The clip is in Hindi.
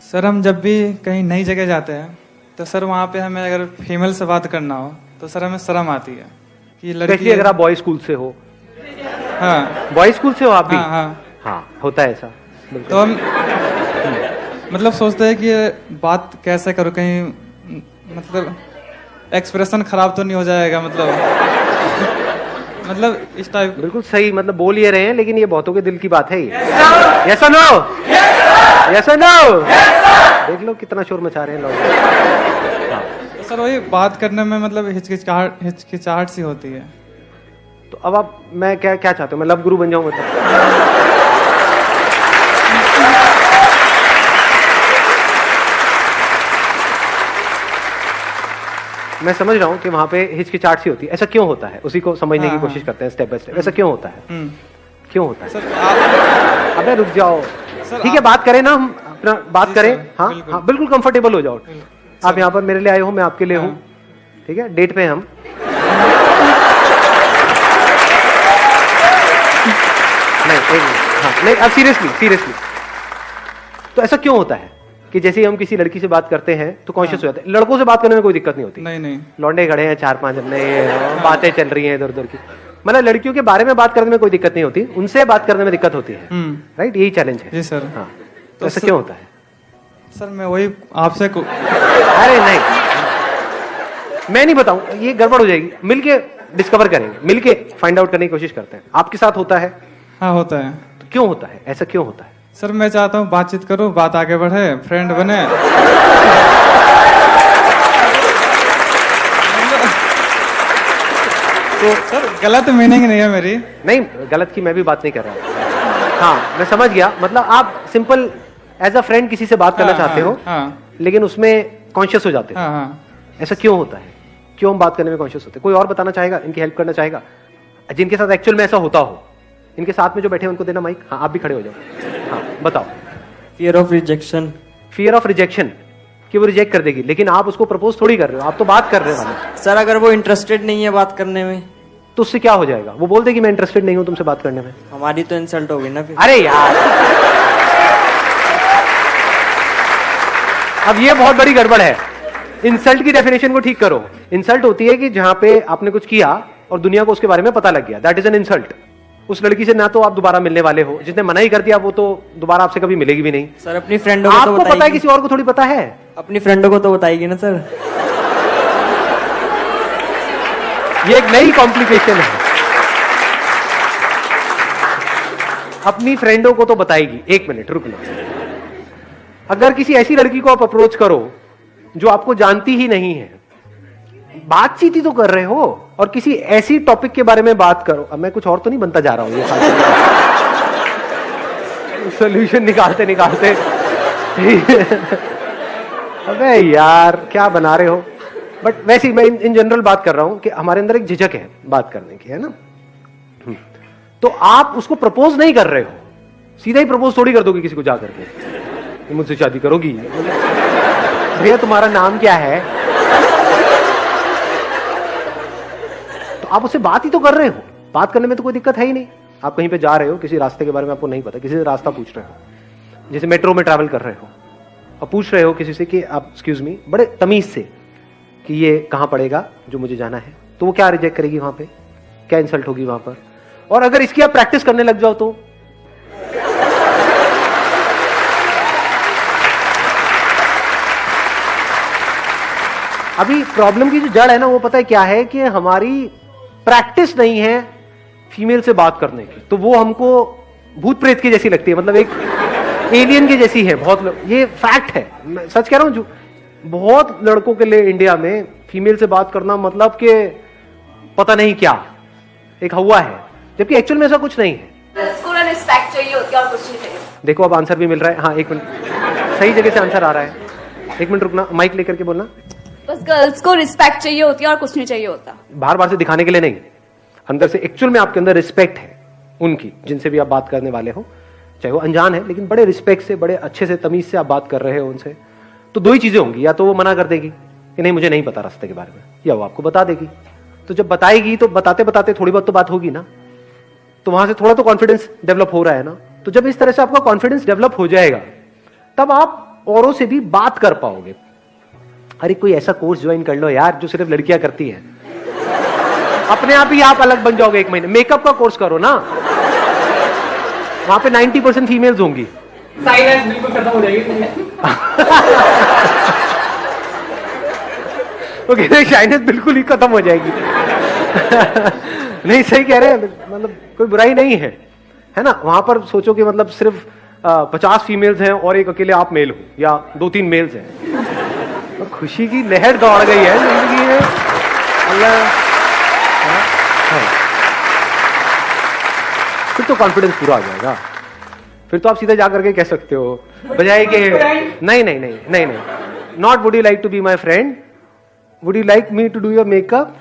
सर हम जब भी कहीं नई जगह जाते हैं तो सर वहाँ पे हमें अगर फीमेल से बात करना हो तो सर हमें शर्म आती है कि लड़की। अगर आप बॉय स्कूल से हो। हाँ, बॉय स्कूल से हो आप भी। हाँ, होता है ऐसा। तो हम मतलब सोचते हैं कि ये बात कैसे करूँ, कहीं मतलब एक्सप्रेशन खराब तो नहीं हो जाएगा, मतलब इस टाइप। बिल्कुल सही, मतलब बोल ये रहे हैं लेकिन ये बहुतों के दिल की बात है ये। यस और नो? यस और नो? देख लो कितना शोर मचा रहे हैं लोग। हाँ। तो सर वही बात करने में मतलब हिचकिचाहट सी होती है। तो अब आप, मैं क्या चाहते हो, मैं लव गुरु बन जाऊं मतलब? मैं समझ रहा हूं कि वहां पे हिचकिचाहट सी होती है, ऐसा क्यों होता है उसी को समझने की कोशिश करते हैं स्टेप बाय स्टेप। ऐसा क्यों होता है? क्यों होता है? सर अबे रुक जाओ, ठीक है बात करें ना, हम अपना बात करें। हाँ, बिल्कुल कंफर्टेबल हो जाओ। आप यहाँ पर मेरे लिए आए हो, मैं आपके लिए हूँ, ठीक है, डेट पे हम। नहीं, अब सीरियसली तो ऐसा क्यों होता है कि जैसे ही हम किसी लड़की से बात करते हैं तो कॉन्शियस हो जाते हैं? लड़कों से बात करने में कोई दिक्कत नहीं होती। नहीं, लौंडे खड़े हैं 4-5 अपने, बातें चल रही हैं इधर उधर की, मतलब लड़कियों के बारे में बात करने में कोई दिक्कत नहीं होती, उनसे बात करने में दिक्कत होती है। राइट, यही चैलेंज है। जी सर। हाँ, तो ऐसा क्यों होता है? सर मैं वही आपसे अरे नहीं, मैं नहीं बताऊं, ये गड़बड़ हो जाएगी। मिलके डिस्कवर करेंगे, मिलके फाइंड आउट करने की कोशिश करते हैं। आपके साथ होता है? हाँ होता है। तो क्यों होता है, ऐसा क्यों होता है? सर मैं चाहता हूँ बातचीत करूँ, बात आगे बढ़े, फ्रेंड बने। तो सर गलत मीनिंग नहीं है मेरी। नहीं, गलत की मैं भी बात नहीं कर रहा। हाँ, मैं समझ गया, मतलब आप सिंपल एज अ फ्रेंड किसी से बात करना चाहते हो, लेकिन उसमें कॉन्शियस हो जाते हो। ऐसा क्यों होता है? क्यों हम बात करने में कॉन्शियस होते हैं? कोई और बताना चाहेगा, इनकी हेल्प करना चाहेगा, जिनके साथ एक्चुअल में ऐसा होता हो? इनके साथ में जो बैठे हैं उनको देना माइक। हाँ, आप भी खड़े हो जाओ। हाँ, बताओ। Fear of rejection. Fear of rejection, कि वो रिजेक्ट कर देगी, लेकिन आप उसको प्रपोज थोड़ी कर रहे हो, आप तो बात कर रहे हो। सर अगर वो इंटरेस्टेड नहीं है बात करने में तो उससे क्या हो जाएगा? वो बोल देगी मैं इंटरेस्टेड नहीं हूं तुमसे बात करने में। हमारी तो इंसल्ट होगी ना फिर। अरे यार, अब ये बहुत बड़ी गड़बड़ है। इंसल्ट की डेफिनेशन को ठीक करो। इंसल्ट होती है कि जहां पे आपने कुछ किया और दुनिया को उसके बारे में पता लग गया, दैट इज एन इंसल्ट। उस लड़की से ना तो आप दोबारा मिलने वाले हो, जिसने मना ही कर दिया वो तो दोबारा आपसे कभी मिलेगी भी नहीं। सर अपनी फ्रेंडों को आपको पता है, किसी और को थोड़ी पता है। अपनी फ्रेंडों को तो बताएगी ना सर। ये एक नई कॉम्प्लिकेशन है। अपनी फ्रेंडों को तो बताएगी। एक मिनट रुक लो। अगर किसी ऐसी लड़की को आप अप्रोच करो जो आपको जानती ही नहीं है, बातचीत ही तो कर रहे हो, और किसी ऐसी टॉपिक के बारे में बात करो। अब मैं कुछ और तो नहीं बनता जा रहा हूं ये सोल्यूशन निकालते निकालते। अबे यार क्या बना रहे हो। बट वैसे ही मैं इन जनरल बात कर रहा हूं कि हमारे अंदर एक झिझक है बात करने की, है ना। तो आप उसको प्रपोज नहीं कर रहे हो, सीधा ही प्रपोज थोड़ी कर दोगे किसी को जाकर के, मुझसे शादी करोगी? भैया तुम्हारा नाम क्या है? तो आप उससे बात ही तो कर रहे हो। बात करने में तो कोई दिक्कत है ही नहीं। आप कहीं पे जा रहे हो, किसी रास्ते के बारे में आपको नहीं पता, किसी से रास्ता पूछ रहे हो, जैसे मेट्रो में ट्रैवल कर रहे हो और पूछ रहे हो किसी से कि आप एक्सक्यूज मी, बड़े तमीज से, कि ये कहां पड़ेगा जो मुझे जाना है, तो वो क्या रिजेक्ट करेगी वहां पे? क्या इंसल्ट होगी वहां पर? और अगर इसकी आप प्रैक्टिस करने लग जाओ तो अभी प्रॉब्लम की जो जड़ है ना, वो पता है क्या है, कि हमारी प्रैक्टिस नहीं है फीमेल से बात करने की। तो वो हमको भूत प्रेत की जैसी लगती है, मतलब एक एलियन की जैसी है। बहुत ये फैक्ट है, मैं सच कह रहा हूं। जो बहुत लड़कों के लिए इंडिया में फीमेल से बात करना मतलब कि पता नहीं क्या, एक हवा है, जबकि एक्चुअल में ऐसा कुछ नहीं है। रिस्पेक्ट चाहिए होती है और कुछ नहीं चाहिए। देखो अब आंसर भी मिल रहा है। हाँ, एक मिनट, सही जगह से आंसर आ रहा है। एक मिनट रुकना, माइक लेकर के बोलना। बस गर्ल्स को रिस्पेक्ट चाहिए होती है और कुछ नहीं चाहिए होता। बार बार से दिखाने के लिए नहीं, अंदर से एक्चुअल में आपके अंदर रिस्पेक्ट है उनकी, जिनसे भी आप बात करने वाले हो, चाहे वो अनजान है, लेकिन बड़े रिस्पेक्ट से, बड़े अच्छे से, तमीज से आप बात कर रहे हो उनसे। तो दो ही चीजें होंगी, या तो वो मना कर देगी कि नहीं मुझे नहीं पता रास्ते के बारे में, या वो आपको बता देगी। तो जब बताएगी तो बताते बताते थोड़ी बहुत तो बात होगी ना, तो वहां से थोड़ा तो कॉन्फिडेंस डेवलप हो रहा है ना। तो जब इस तरह से आपका कॉन्फिडेंस डेवलप हो जाएगा, तब आप औरों से भी बात कर पाओगे। अरे कोई ऐसा कोर्स ज्वाइन कर लो यार जो सिर्फ लड़कियां करती हैं, अपने आप ही आप अलग बन जाओगे। 1 महीने मेकअप का कोर्स करो ना, वहां पे 90% फीमेल्स होंगी। साइलेंस बिल्कुल खत्म हो जाएगी। ओके, नहीं शाइनेस बिल्कुल ही खत्म हो जाएगी। नहीं सही कह रहे हैं, मतलब कोई बुराई नहीं है ना। वहां पर सोचो कि मतलब सिर्फ 50 फीमेल्स हैं और एक अकेले आप मेल हो, या 2-3 मेल्स हैं, तो खुशी की लहर दौड़ गई है जिंदगी में। अल्लाह, फिर तो कॉन्फिडेंस पूरा आ जाएगा। फिर तो आप सीधा जाकर के कह सकते हो, बजाय कि नहीं, not would you like to be my friend, would you like me to do your makeup.